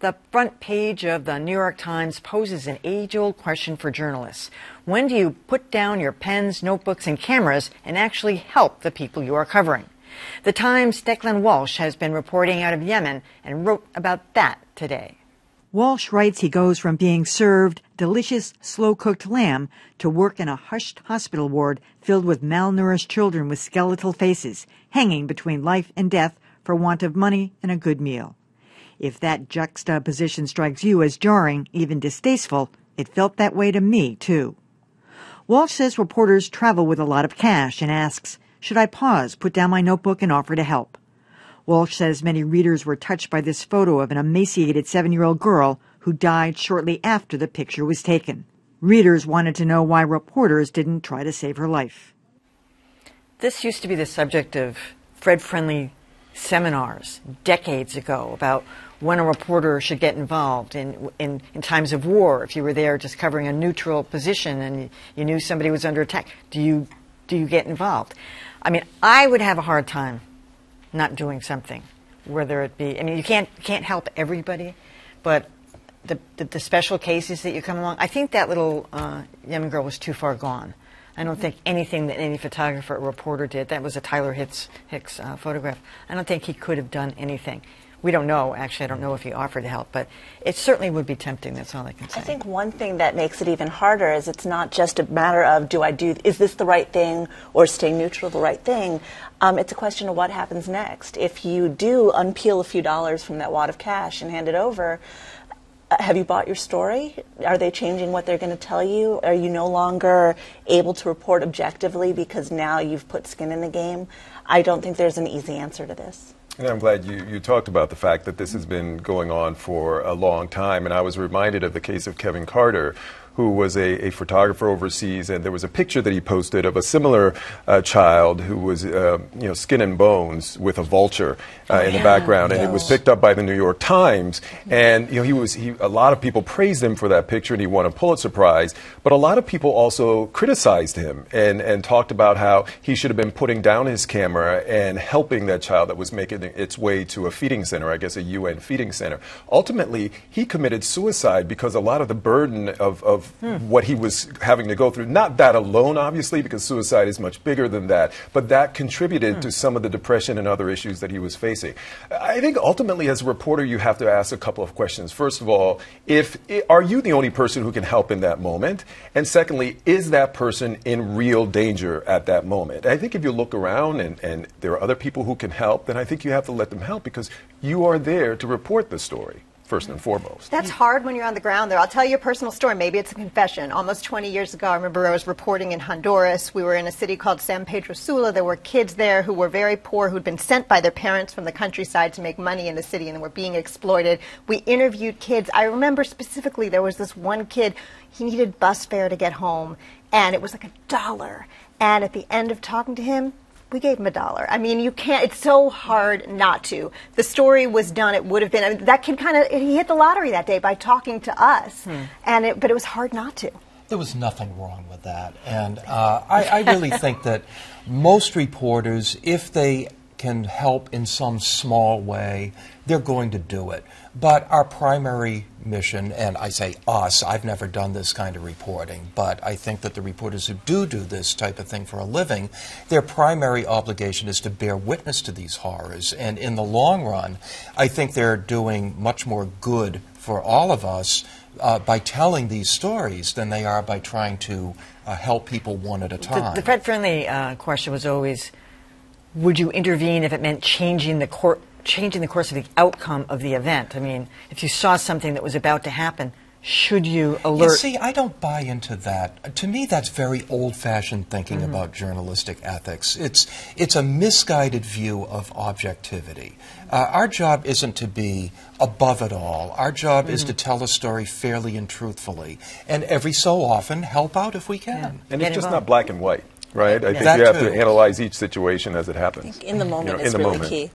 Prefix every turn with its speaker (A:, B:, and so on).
A: The front page of the New York Times poses an age-old question for journalists. When do you put down your pens, notebooks, and cameras and actually help the people you are covering? The Times' Declan Walsh has been reporting out of Yemen and wrote about that today.
B: Walsh writes he goes from being served delicious, slow-cooked lamb to work in a hushed hospital ward filled with malnourished children with skeletal faces, hanging between life and death for want of money and a good meal. If that juxtaposition strikes you as jarring, even distasteful, it felt that way to me, too. Walsh says reporters travel with a lot of cash and asks, should I pause, put down my notebook, and offer to help? Walsh says many readers were touched by this photo of an emaciated 7-year-old girl who died shortly after the picture was taken. Readers wanted to know why reporters didn't try to save her life.
A: This used to be the subject of Fred-friendly seminars decades ago about when a reporter should get involved in times of war. If you were there just covering a neutral position and you knew somebody was under attack, do you get involved? I mean, I would have a hard time not doing something, whether it be, I mean, you can't help everybody, but the special cases that you come along, I think that little Yemen girl was too far gone. I don't think anything that any photographer or reporter did, that was a Tyler Hicks photograph, I don't think he could have done anything. We don't know, actually, I don't know if he offered to help, but it certainly would be tempting, that's all I can say.
C: I think one thing that makes it even harder is it's not just a matter of is this the right thing or staying neutral the right thing? It's a question of what happens next. If you do unpeel a few dollars from that wad of cash and hand it over, have you bought your story? Are they changing what they're going to tell you? Are you no longer able to report objectively because now you've put skin in the game? I don't think there's an easy answer to this.
D: And I'm glad you talked about the fact that this has been going on for a long time. And I was reminded of the case of Kevin Carter, who was a photographer overseas, and there was a picture that he posted of a similar child who was, skin and bones with a vulture in the background, and it was picked up by the New York Times. And a lot of people praised him for that picture, and he won a Pulitzer Prize. But a lot of people also criticized him and talked about how he should have been putting down his camera and helping that child that was making its way to a feeding center, I guess a UN feeding center. Ultimately, he committed suicide because a lot of the burden of what he was having to go through. Not that alone, obviously, because suicide is much bigger than that, but that contributed to some of the depression and other issues that he was facing. I think ultimately, as a reporter, you have to ask a couple of questions. First of all, are you the only person who can help in that moment? And secondly, is that person in real danger at that moment? I think if you look around and there are other people who can help, then I think you have to let them help because you are there to report the story. First and foremost.
E: That's hard when you're on the ground there. I'll tell you a personal story. Maybe it's a confession. Almost 20 years ago, I remember I was reporting in Honduras. We were in a city called San Pedro Sula. There were kids there who were very poor, who'd been sent by their parents from the countryside to make money in the city, and were being exploited. We interviewed kids. I remember specifically there was this one kid, he needed bus fare to get home, and it was like $1. And at the end of talking to him, we gave him $1. I mean, you can't, it's so hard not to. The story was done, it would have been, I mean, that kid he hit the lottery that day by talking to us, but it was hard not to.
F: There was nothing wrong with that. And I really think that most reporters, if they can help in some small way, they're going to do it. But our primary mission, and I say us, I've never done this kind of reporting, but I think that the reporters who do this type of thing for a living, their primary obligation is to bear witness to these horrors. And in the long run, I think they're doing much more good for all of us by telling these stories than they are by trying to help people one at a time.
A: The Fred-friendly question was always, would you intervene if it meant changing the course of the outcome of the event? I mean, if you saw something that was about to happen, should you alert?
F: You see, I don't buy into that. To me, that's very old-fashioned thinking about journalistic ethics. It's a misguided view of objectivity. Our job isn't to be above it all. Our job is to tell a story fairly and truthfully, and every so often help out if we can.
D: And it's just not black and white, right? I think you have to analyze each situation as it happens.
C: I think in the moment is really key.